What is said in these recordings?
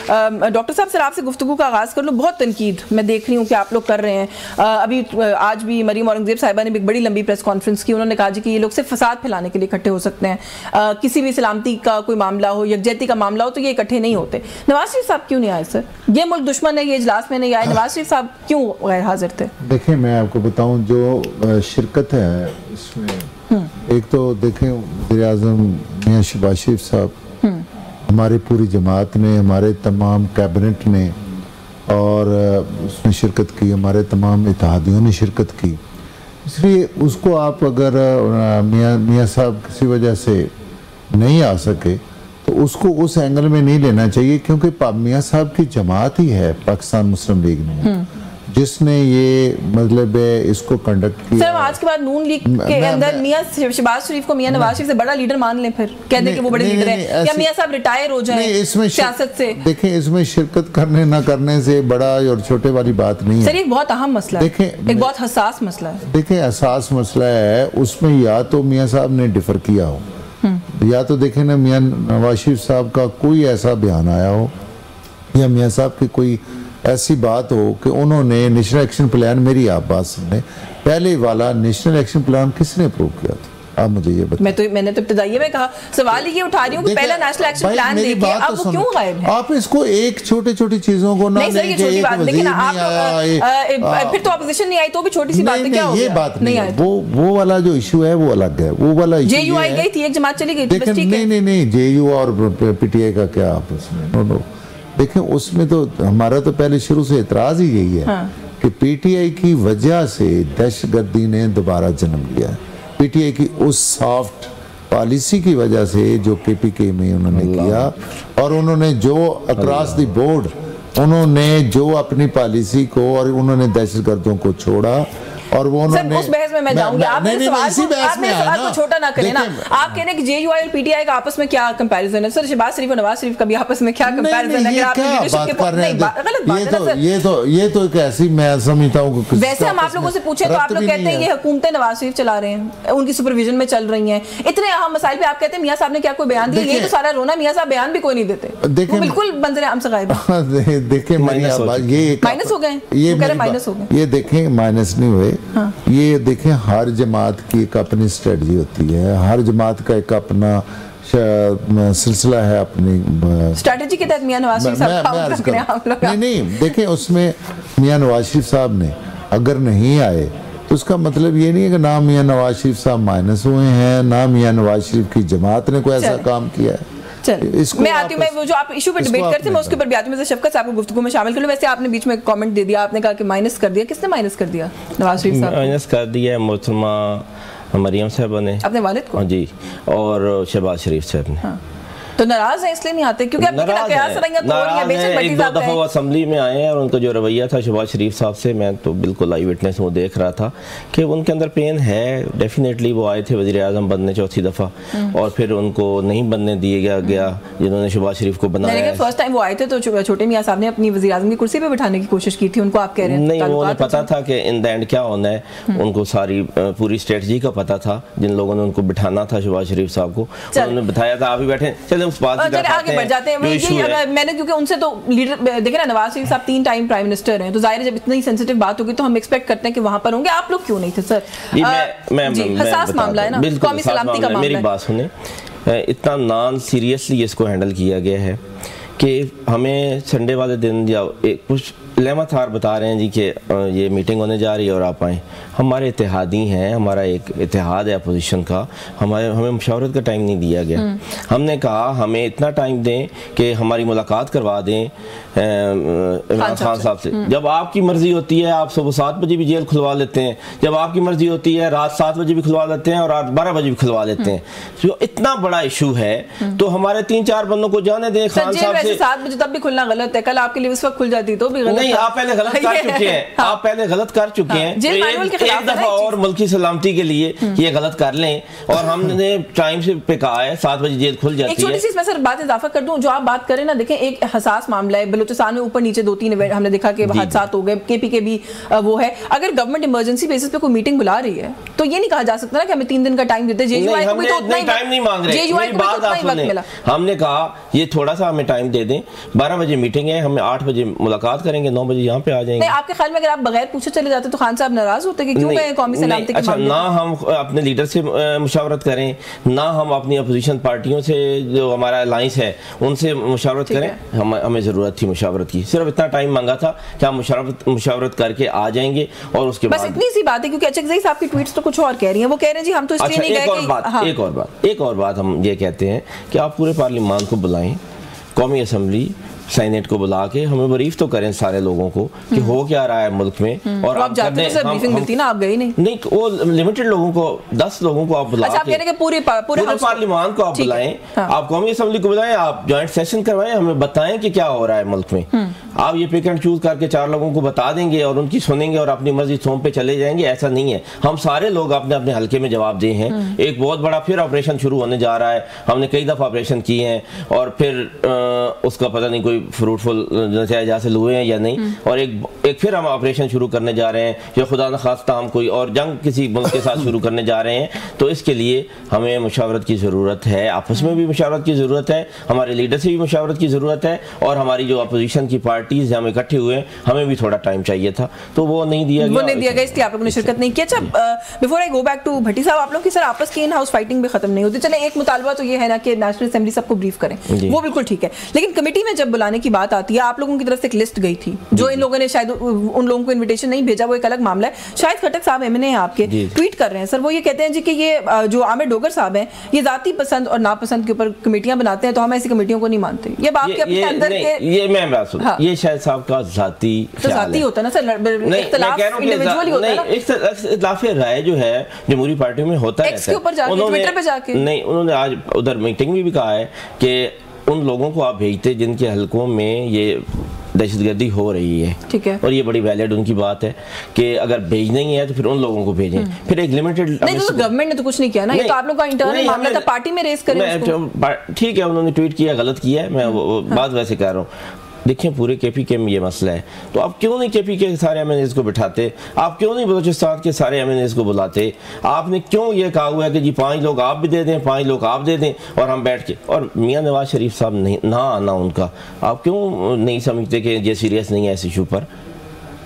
Doctor साहब sir आपसे गुफ्तगू का आगाज़ कर लूँ। बहुत तनकीद मैं देख रही हूँ कि आप लोग कर रहे हैं। अभी आज भी मरीम औरंगजेब साहिबा ने भी एक बड़ी लंबी प्रेस कॉन्फ्रेंस की। उन्होंने कहा जी कि ये लोग सिर्फ फसाद फैलाने के लिए इकट्ठे हो सकते हैं, किसी भी सलामती का कोई मामला हो, यकजहती का मामला हो तो ये इकट्ठे नहीं होते। नवाज शरीफ साहब क्यों नहीं आए सर? ये मुल्क दुश्मन है, ये इजलास में नहीं आए, नवाज शरीफ साहब क्यों गैर हाजिर थे? देखिए मैं आपको बताऊँ, जो शिरकत है इसमें, एक तो देखें वज़ीर आज़म मियां शहबाज शरीफ साहब, हमारी पूरी जमात ने, हमारे तमाम कैबिनेट ने और उसमें शिरकत की, हमारे तमाम इत्तेहादियों ने शिरकत की। इसलिए उसको आप अगर मियां साहब किसी वजह से नहीं आ सके तो उसको उस एंगल में नहीं लेना चाहिए, क्योंकि मियां साहब की जमात ही है पाकिस्तान मुस्लिम लीग में जिसने ये मतलब इसको कंडक्ट किया। सर आज के बाद नून लीग के अंदर मियां शहबाज शरीफ को मियां नवाज शरीफ से बड़ा लीडर मान लें, फिर कह दें कि वो बड़े लीडर हैं, या मियां साहब रिटायर हो जाएं इसमें सियासत से? देखें इसमें शिरकत करने ना करने से बड़ा और छोटे वाली बात नहीं है सर। एक बहुत अहम मसला है, देखें एक बहुत हसास मसला है। देखें हसास मसला है, उसमें या तो मियां साहब ने डिफर किया हो, या तो देखें ना मियां नवाज शरीफ साहब का कोई ऐसा बयान आया हो या मियां साहब की कोई ऐसी बात हो कि उन्होंने नेशनल एक्शन प्लान, मेरी आप बात सुने, पहले वाला नेशनल एक्शन प्लान किसने अप्रूव किया था? आप मुझे ये बताइए। मैंने तो इब्तिदाई में कहा, सवाल ये उठा रही हूँ कि पहला नेशनल एक्शन प्लान देखिए, अब वो क्यों गायब है? आप इसको एक छोटी-छोटी चीजों को ना नहीं सर, ये छोटी बात, लेकिन आप फिर तो अपोजिशन नहीं आई तो भी छोटी सी बात है, क्या हो गया? ये बात नहीं है, वो वाला जो इशू है वो अलग है, वो वाला इशू जेयू आई गई थी, एक जमात चली गई थी। नहीं जेयू और पीटीआई का क्या आपस में? देखें उसमें तो हमारा तो पहले शुरू से एतराज ही यही है कि पीटीआई की वजह से दहशतगर्दी ने दोबारा जन्म लिया है। पीटीआई की उस सॉफ्ट पॉलिसी की वजह से जो केपीके में उन्होंने किया, और उन्होंने जो अक्रॉस द बोर्ड उन्होंने जो अपनी पॉलिसी को और उन्होंने दहशतगर्दों को छोड़ा, और वो उन्होंने उस बहस में मैं जाऊंगी। आप मेरे सवाल को छोटा ना करें ना। आप कह रहे हैं कि जेयूआई और पीटीआई का आपस में क्या कंपैरिजन है? सर शहबाज शरीफ और नवाज शरीफ का भी आपस में क्या कंपैरिजन है? ये तो एक ऐसी, मैं समझता हूँ वैसे हम आप लोगों से पूछे तो आप लोग कहते हैं ये हुकूमतें नवाज शरीफ चला रहे हैं, उनकी सुपरविजन में चल रही हैं। इतने अहम मसाइल पे आप कहते हैं मियां साहब ने क्या कोई बयान दिया? ये तो सारा रोना, मियां साहब बयान भी कोई नहीं देते, बिल्कुल मंजर आम से गायब है। देखिए माइनस हो गए, ये देखें माइनस नहीं हुए। ये देखें हर जमात की एक अपनी स्ट्रेटजी होती है, हर जमात का एक अपना सिलसिला है, अपनी स्ट्रेटजी के तहत मियां नवाज शरीफ साहब नहीं देखें उसमें मियां नवाज शरीफ साहब ने अगर नहीं आए तो उसका मतलब ये नहीं है कि ना मियां नवाज शरीफ साहब माइनस हुए हैं, ना मियां नवाज शरीफ की जमात ने कोई ऐसा काम किया है। मैं आती हूँ, मैं वो जो आप इशू पे डिबेट करते हैं मैं उसके ऊपर भी आती हूँ। शफकत साहब को गुफ्तगू में शामिल कर लूँ। वैसे आपने बीच में कमेंट दे दिया, आपने कहा कि माइनस कर दिया, किसने माइनस कर दिया? नवाज शरीफ साहब माइनस कर दिया मोहतरमा मरियम साहब ने, अपने वालिद को जी, और शहबाज शरीफ साहब ने। तो नाराज है इसलिए नहीं आते क्योंकि एक दो दफा वो असेंबली में आए हैं और उनका जो रवैया था शहबाज शरीफ साहब से, मैं तो बिल्कुल आई विटनेस हूँ, देख रहा था कि उनके अंदर पेन है। डेफिनेटली वो आए थे वज़ीर आज़म बनने चौथी दफ़ा और फिर उनको नहीं बनने दिया गया जिन्होंने शहबाज शरीफ को बनाया। लेकिन फर्स्ट टाइम वो आए थे तो छोटे मियां साहब ने अपनी वज़ीर आज़म की कुर्सी पे बैठाने की कोशिश की थी उनको, आप कह रहे हैं? नहीं, वो उन्हें पता था कि इन द एंड क्या होना है, उनको सारी पूरी स्ट्रेटजी का पता था। जिन लोगों ने उनको बिठाना था शहबाज शरीफ साहब को, उन्होंने बताया था। आप भी बैठे, चले उस बात आगे बढ़ जाते हैं। मैंने क्योंकि उनसे तो लीडर देखे ना, नवाज शरीफ साहब 3 टाइम प्राइम मिनिस्टर हैं, तो जाहिर है जब इतनी सेंसिटिव बात होगी तो हम एक्सपेक्ट करते हैं कि वहां पर होंगे। आप लोग क्यों नहीं थे सर? हसास मामला है ना, कौमी सलामती का मामला है। मेरी बात सुने, इतना नॉन सीरियसली इसको हैंडल किया गया है कि हमें संडे वाले दिन या कुछ लेमा थार बता रहे हैं जी कि ये मीटिंग होने जा रही है और आप आएँ। हमारे इत्तेहादी हैं, हमारा एक इत्तेहाद है अपोजिशन का, हमें मशावरत का टाइम नहीं दिया गया। हमने कहा हमें इतना टाइम दें कि हमारी मुलाकात करवा दें इमरान खान साहब से। जब आपकी मर्जी होती है आप सुबह 7 बजे भी जेल खुलवा लेते हैं, जब आपकी मर्जी होती है रात 7 बजे भी खुलवा लेते हैं और रात 12 बजे भी खुलवा लेते हैं। तो इतना बड़ा इशू है तो हमारे 3-4 बंदों को जाने दें। खान साहब से 7 बजे तब भी खुलना गलत है, कल आपके लिए उस वक्त खुल जाती तो भी गलत नहीं। आप पहले गलत कर चुके हैं, आप पहले गलत कर चुके हैं। एक दफा और मुल्की सलामती के लिए ये गलत कर लें। और हमने टाइम से पे कहा है 7 बजे जेल खुल जाती है। एक छोटी सी मैं सर बात इजाफा कर दूं, जो आप बात करें ना, देखें एक हसास मामला है। बलूचिस्तान में ऊपर नीचे 2-3 हमने देखा कि हादसा हो गए, केपीके भी वो है। अगर गवर्नमेंट इमरजेंसी बेसिस पे कोई मीटिंग बुला रही है तो ये नहीं कहा जा सकता ना कि हमें 3 दिन का टाइम देते। जेयूआई को भी तो उतना ही टाइम नहीं मांग रहे। हमने कहा ये थोड़ा सा हमें टाइम दे दें, 12 बजे मीटिंग है, हमें 8 बजे मुलाकात करेंगे, 9 बजे यहाँ पे आ जाएंगे। आपके ख्याल में अगर आप बगैर पूछे चले जाते तो खान साहब नाराज होते कि क्यों गए कौमी सलामती के मामले में? ना हम अपने लीडर से मुशावरत करें, ना हम अपनी अपोजिशन पार्टियों से जो हमारा अलायंस है उनसे मुशावरत करें। हमें ज़रूरत थी मुशावरत की, सिर्फ इतना टाइम मांगा था कि हम मुशावरत करके आ जाएंगे और उसके बाद बस इतनी सी बात है। क्योंकि अचकज़ई साहब की ट्वीट्स तो कुछ और कह रही हैं, वो कह रहे हैं जी हम तो इसलिए नहीं गए कि एक और बात हम ये कहते हैं कि आप पूरे पार्लियामान को बुलाएं, कौमी असम्बली सेनेट को बुला के हमें बरीफ तो करें सारे लोगों को कि हो क्या रहा है मुल्क में। और आप जाते तो ब्रीफिंग मिलती ना, आप गए नहीं, वो लिमिटेड लोगों को, 10 लोगों को आप बुला के पूरे पार्लियामान को आप बुलाएं, आप कौमी असम्बली को बुलाएं, आप ज्वाइंट सेशन करवाएं, हमें बताएं कि क्या हो रहा है मुल्क में। आप ये पिक एंड चूज करके 4 लोगों को बता देंगे और उनकी सुनेंगे और अपनी मर्जी थोम पे चले जाएंगे, ऐसा नहीं है। हम सारे लोग अपने अपने हल्के में जवाब दिए हैं। एक बहुत बड़ा फिर ऑपरेशन शुरू होने जा रहा है, हमने कई दफा ऑपरेशन किए हैं और फिर उसका पता नहीं कोई फ्रूटफुल नतीजे हासिल हुए हैं या नहीं। और एक फिर हम ऑपरेशन शुरू करने जा रहे हैं जो खुदा न खास्ता हम कोई और जंग किसी मुल्क के साथ शुरू करने जा रहे हैं। तो इसके लिए हमें मुशावरत की ज़रूरत है, आपस में भी मुशावरत की ज़रूरत है, हमारे लीडर से भी मुशावरत की ज़रूरत है और हमारी जो अपोजिशन की पार्टीज हम इकट्ठे हुए हमें भी थोड़ा टाइम चाहिए था, तो वो नहीं दिया गया, इसलिए आप लोगों ने शिरकत नहीं की। अच्छा, before I go back to Bhatti साहब, आप लोग की सर आपस की इन हाउस फाइटिंग भी खत्म नहीं होती। चले एक मुतालबा तो ये है ना कि नेशनल असेंबली सबको ब्रीफ करें, वो बिल्कुल ठीक है, लेकिन कमेटी में जब बुलाने की बात आती है, आप लोगों की तरफ से एक लिस्ट गई थी, जो इन लोगों ने शायद उन लोगों को इन्विटेशन नहीं भेजा, वो एक अलग मामला है। शाहिद खट्टक साहब एमएनए हैं आपके, ट्वीट कर रहे हैं सर, वो ये कहते हैं जी कि ये जो आमिर डोगर साहब हैं ये जाती पसंद और नापसंद के ऊपर कमेटियां बनाते हैं, तो हम ऐसी कमेटियों को नहीं मानते। ये बात के अपने अंदर के ये मैं बात सुन, ये शायद साहब का जाती होता है ना सर, इख्तिलाफ इंडिविजुअली होता है ना। इख्तिलाफ राय जो है जमहूरी पार्टी में होता है, ट्विटर पे जाके नहीं, उन्होंने आज उधर मीटिंग में भी कहा है कि उन लोगों को आप भेजते जिनके हलकों में ये दहशतगर्दी हो रही है, ठीक है, और ये बड़ी वैलिड उनकी बात है कि अगर भेजना ही है तो फिर उन लोगों को भेजें। फिर एक लिमिटेड नहीं, तो गवर्नमेंट ने तो कुछ नहीं किया ना, ये तो आप लोग का इंटरनल मामला था, पार्टी में रेस करें। ठीक है, उन्होंने ट्वीट किया, गलत किया है, मैं बात वैसे कह रहा हूँ। देखिए पूरे केपीके में ये मसला है, तो आप क्यों नहीं केपीके के सारे एमएनएस को बिठाते, आप क्यों नहीं बलूचिस्तान के सारे एमएनएस को बुलाते, आपने क्यों ये कहा हुआ है कि जी 5 लोग आप भी दे दें, 5 लोग आप दे दें और हम बैठ के, और मियां नवाज शरीफ साहब नहीं ना आना उनका, आप क्यों नहीं समझते कि ये सीरियस नहीं है इस इशू पर?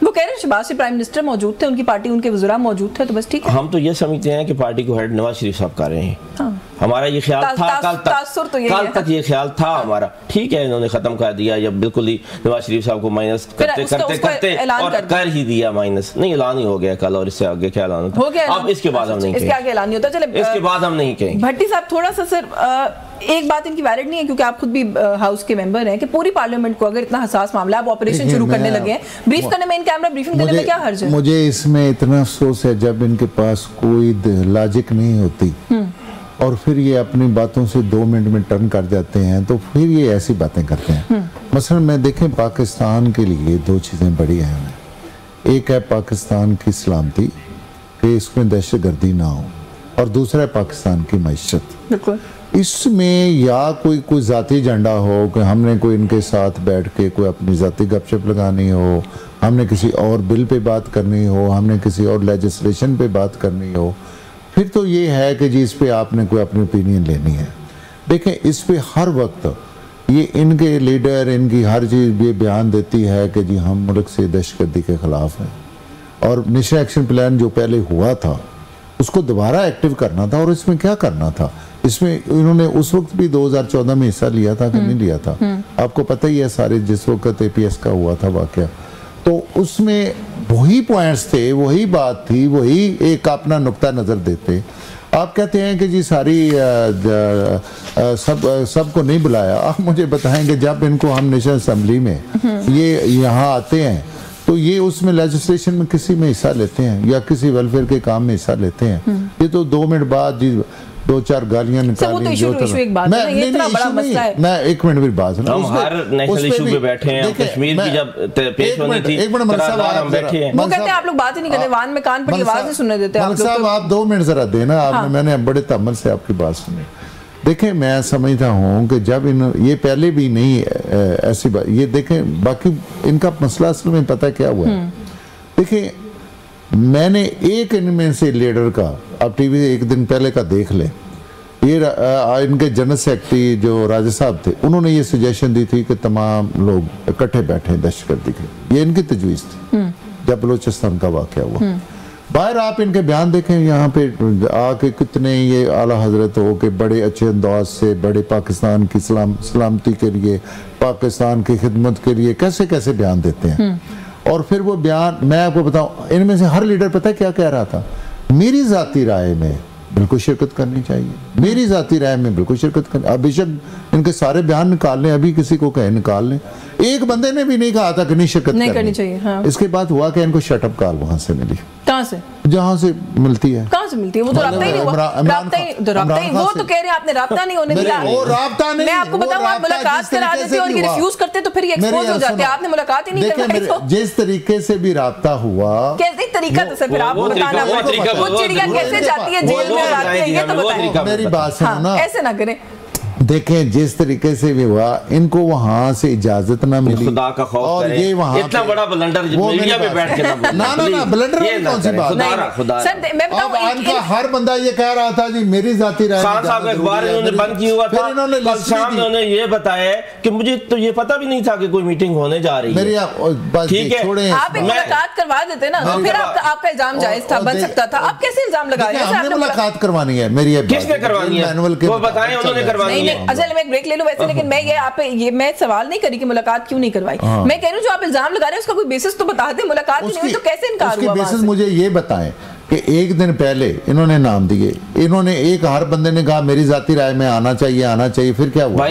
वो कह रहे हैं शहबाज से प्राइम मिनिस्टर मौजूद थे, उनकी पार्टी उनके वज़रा मौजूद थे, तो बस ठीक है। हम तो ये समझते हैं कि पार्टी को हेड नवाज शरीफ साहब कर रहे हैं। हाँ। हमारा ये ख्याल था कल तक ये ख्याल था हमारा, ठीक है, इन्होंने खत्म कर दिया, या बिल्कुल ही नवाज शरीफ साहब को माइनस करते और कर ही दिया माइनस, नहीं ऐलान ही हो गया कल, और इससे आगे क्या ऐलान हो गया, अब इसके बाद हम नहीं, इसके आगे ऐलान नहीं होता। चले इसके बाद हम नहीं कहेंगे। भट्टी साहब थोड़ा सा सर एक बात इनकी वैलिड नहीं है, क्योंकि आप खुद भी हाउस के मेंबर हैं, कि पूरी पार्लियामेंट को अगर इतना हसास मामला आप ऑपरेशन शुरू करने लगे हैं, ब्रीफ करने में, इन कैमरा ब्रीफिंग करने में क्या हर्ज है? मुझे इसमें इतना अफसोस है जब इनके पास कोई लॉजिक नहीं होती और फिर ये अपनी बातों से 2 मिनट में टर्न कर जाते हैं, तो फिर ये ऐसी बातें करते हैं। मसलन मैं देखें, पाकिस्तान के लिए 2 चीज़ें बड़ी अहम हैं। एक है पाकिस्तान की सलामती कि इसमें दहशतगर्दी ना हो, और दूसरा है पाकिस्तान की मईशत। इसमें या कोई ज़ाती एजेंडा हो कि हमने कोई इनके साथ बैठ के कोई अपनी ज़ाती गपशप लगानी हो, हमने किसी और बिल पे बात करनी हो, हमने किसी और लेजिस्लेशन पे बात करनी हो, फिर तो ये है कि जी इस पे आपने कोई अपनी ओपिनियन लेनी है। देखें, इस पे हर वक्त ये इनके लीडर, इनकी हर चीज़ ये बयान देती है कि जी हम मुल्क से दहशतगर्दी के ख़िलाफ़ हैं, और नेशनल एक्शन प्लान जो पहले हुआ था उसको दोबारा एक्टिव करना था। और इसमें क्या करना था, इसमें इन्होंने उस वक्त भी 2014 में हिस्सा लिया था कि नहीं लिया था, आपको पता ही है सारे, जिस वक्त APS का हुआ था वाक़या, तो उसमें वही पॉइंट्स थे, वही बात थी, वही एक अपना नुक्ता नज़र देते। आप कहते हैं कि जी सारी सबको नहीं बुलाया। आप मुझे बताएंगे जब इनको हम नेशनल असेंबली में ये यहाँ आते हैं तो ये उसमें लेजिस्लेशन में किसी में हिस्सा लेते हैं या किसी वेलफेयर के काम में हिस्सा लेते हैं? ये तो 2 मिनट बाद जी 2-4 गालियां निकाली। मैं 1 मिनट भी बात हम हर नेशनल इशू पे बैठे हैं, कश्मीर की जब पेश होनी थी हम बैठे हैं, वो कहते हैं आप लोग बात ही नहीं करते, वान में कान पड़ी आवाज नहीं सुनने देते आप लोग। साहब आप 2 मिनट जरा देना, आपने मैंने बड़े तअम्मुल से आपकी बात सुनी। देखें, मैं समझता हूँ कि जब ये पहले भी नहीं ऐसी बात, ये देखें, बाकी इनका मसला असल में पता क्या हुआ है। देखें, मैंने एक इनमें से लीडर का, आप टीवी 1 दिन पहले का देख लें, ये इनके जनरल सेक्रेटरी जो राजा साहब थे, उन्होंने ये सजेशन दी थी कि तमाम लोग इकट्ठे बैठे दहशतगर्दी के, ये इनकी तजवीज़ थी जब बलूचिस्तान का वाक़या हुआ। बाहर आप इनके बयान देखें, यहाँ पे आके कितने ये आला हजरत हो के बड़े अच्छे अंदाज से बड़े पाकिस्तान की सलामती के लिए, पाकिस्तान की खिदमत के लिए कैसे कैसे बयान देते हैं। और फिर वो बयान, मैं आपको बताऊं, इनमें से हर लीडर पता है क्या कह रहा था, मेरी ज़ाती राय में बिल्कुल शिरकत करनी चाहिए, मेरी ज़ाती राय में बिल्कुल शिरकत करनी। अब बेशक इनके सारे बयान निकाल लें, अभी किसी को कहे निकाल लें, एक बंदे ने भी नहीं कहा था कि नहीं शिरकत नहीं करनी चाहिए। हाँ। इसके बाद हुआ कि इनको शटअप कॉल वहां से मिली। कहाँ से? जहाँ से मिलती है। कहाँ से मिलती है? वो तो राब्ता ही नहीं हुआ। राब्ता ही वो तो कह रहे हैं आपने राब्ता नहीं होने दिया। वो राब्ता नहीं, मैं आपको बताऊं, आप मुलाकात करा देते और ये रिफ्यूज करते तो फिर ये एक्सपोज हो जाते। आपने मुलाकात ही नहीं करवाई। जिस तरीके से भी राब्ता हुआ, कैसे तरीका था सर? फिर आप बताना, वो चिड़िया कैसे जाती है जेल में जाती है, ये तो बताइए। मेरी बात सुनो ना, ऐसे ना करें। देखें जिस तरीके से भी हुआ, इनको वहां से इजाजत ना मिली, खुदा का खौफ और करें। ये वहां इतना बड़ा ब्लंडर मीडिया पे बैठ के ना ब्लंडर कौन सी बात है? सर मैं बताऊं, हर बंदा ये कह रहा था जी मेरी जाती राय। खान साहब अखबार इन्होंने बंद किया हुआ था, कल शाम में उन्होंने ये बताया कि मुझे तो ये पता भी नहीं था कि कोई मीटिंग होने जा रही है। ठीक है, आप मुलाकात करवा देते ना, फिर आपका इल्जाम जायज था, बन सकता था। आप कैसे इल्जाम लगा रहे हैं? मुलाकात करवानी है मेरी, किसने करवानी है? वो बताएं, उन्होंने करवानी है। अच्छा मैं ब्रेक ले लूं वैसे, लेकिन मैं ये मैं सवाल नहीं करी कि मुलाकात क्यों नहीं करवाई। मैं कह रही हूं जो आप इल्जाम लगा रहे हैं उसका कोई बेसिस तो बता दें। मुलाकात ही नहीं हुई तो कैसे इनकार हुआ? बेसिस मुझे ये बताएं कि एक दिन पहले इन्होंने नाम दिए, इन्होंने एक हर बंदे ने कहा मेरी जाती राय में आना चाहिए, फिर क्या हुआ?